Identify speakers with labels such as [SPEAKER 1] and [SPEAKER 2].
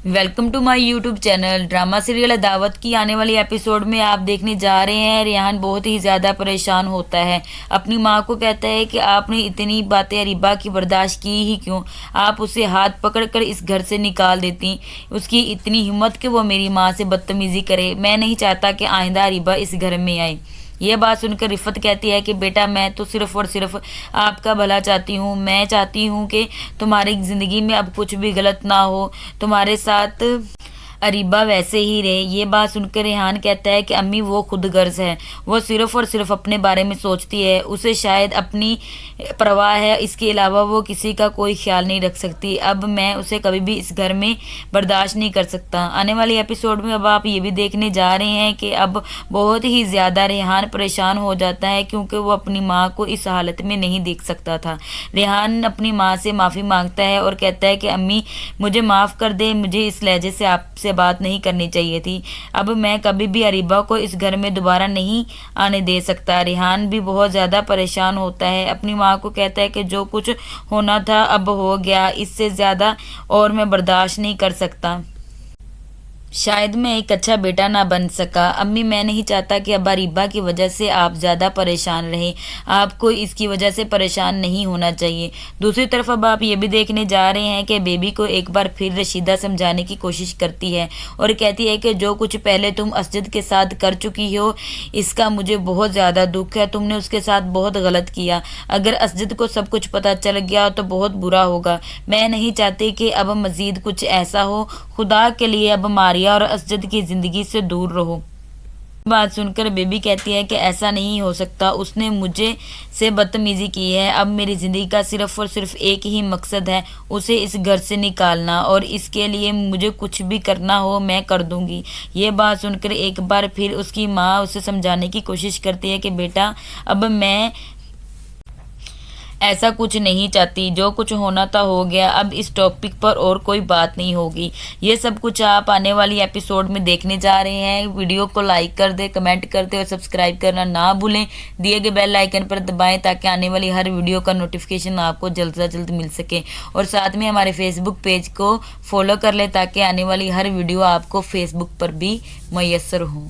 [SPEAKER 1] Welcome to my YouTube channel. Drama serial Dawat کی آنے والی ایپیسوڈ میں آپ دیکھنے جا رہے ہیں ریحان بہت ہی زیادہ پریشان ہوتا ہے، اپنی ماں کو کہتا ہے کہ آپ نے اتنی باتیں اریبہ کی برداشت کی ہی کیوں، آپ اسے ہاتھ پکڑ کر اس گھر سے نکال دیتی، اس کی اتنی ہمت کہ وہ میری ماں سے بدتمیزی کرے، میں نہیں چاہتا کہ آئندہ اریبہ اس گھر میں آئے۔ یہ بات سن کر رفت کہتی ہے کہ بیٹا میں تو صرف اور صرف آپ کا بھلا چاہتی ہوں، میں چاہتی ہوں کہ تمہاری زندگی میں اب کچھ بھی غلط نہ ہو، تمہارے ساتھ اریبہ ویسے ہی رہے۔ یہ بات سن کر ریحان کہتا ہے کہ امی وہ خود غرض ہے، وہ صرف اور صرف اپنے بارے میں سوچتی ہے، اسے شاید اپنی پرواہ ہے، اس کے علاوہ وہ کسی کا کوئی خیال نہیں رکھ سکتی، اب میں اسے کبھی بھی اس گھر میں برداشت نہیں کر سکتا۔ آنے والی ایپیسوڈ میں اب آپ یہ بھی دیکھنے جا رہے ہیں کہ اب بہت ہی زیادہ ریحان پریشان ہو جاتا ہے کیونکہ وہ اپنی ماں کو اس حالت میں نہیں دیکھ سکتا تھا۔ ریحان اپنی ماں سے معافی مانگتا ہے اور کہتا ہے کہ امی مجھے معاف کر دے، مجھے اس لہجے سے آپ سے بات نہیں کرنی چاہیے تھی، اب میں کبھی بھی اریبہ کو اس گھر میں دوبارہ نہیں آنے دے سکتا۔ ریحان بھی بہت زیادہ پریشان ہوتا ہے، اپنی ماں کو کہتا ہے کہ جو کچھ ہونا تھا اب ہو گیا، اس سے زیادہ اور میں برداشت نہیں کر سکتا، شاید میں ایک اچھا بیٹا نہ بن سکا۔ امی میں نہیں چاہتا کہ اب اریبہ کی وجہ سے آپ زیادہ پریشان رہیں، آپ کو اس کی وجہ سے پریشان نہیں ہونا چاہیے۔ دوسری طرف اب آپ یہ بھی دیکھنے جا رہے ہیں کہ بیبی کو ایک بار پھر رشیدہ سمجھانے کی کوشش کرتی ہے اور کہتی ہے کہ جو کچھ پہلے تم اسجد کے ساتھ کر چکی ہو اس کا مجھے بہت زیادہ دکھ ہے، تم نے اس کے ساتھ بہت غلط کیا، اگر اسجد کو سب کچھ پتہ چل گیا تو بہت برا ہوگا، میں نہیں چاہتی کہ اب مزید کچھ ایسا ہو، خدا کے لیے اب ماریا اور اسجد کی زندگی سے دور رہو۔ بات سن کر بیبی کہتی ہے کہ ایسا نہیں ہو سکتا، اس نے مجھے سے بدتمیزی کی ہے، اب میری زندگی کا صرف اور صرف ایک ہی مقصد ہے، اسے اس گھر سے نکالنا، اور اس کے لیے مجھے کچھ بھی کرنا ہو میں کر دوں گی۔ یہ بات سن کر ایک بار پھر اس کی ماں اسے سمجھانے کی کوشش کرتی ہے کہ بیٹا اب میں ایسا کچھ نہیں چاہتی، جو کچھ ہونا تھا ہو گیا، اب اس ٹاپک پر اور کوئی بات نہیں ہوگی۔ یہ سب کچھ آپ آنے والی ایپیسوڈ میں دیکھنے جا رہے ہیں۔ ویڈیو کو لائک کر دیں، کمنٹ کر دیں اور سبسکرائب کرنا نہ بھولیں، دیے گئے بیل آئیکن پر دبائیں تاکہ آنے والی ہر ویڈیو کا نوٹیفیکیشن آپ کو جلد سے جلد مل سکے، اور ساتھ میں ہمارے فیس بک پیج کو فالو کر لیں تاکہ آنے والی ہر ویڈیو آپ کو فیس بک پر بھی میسر ہوں۔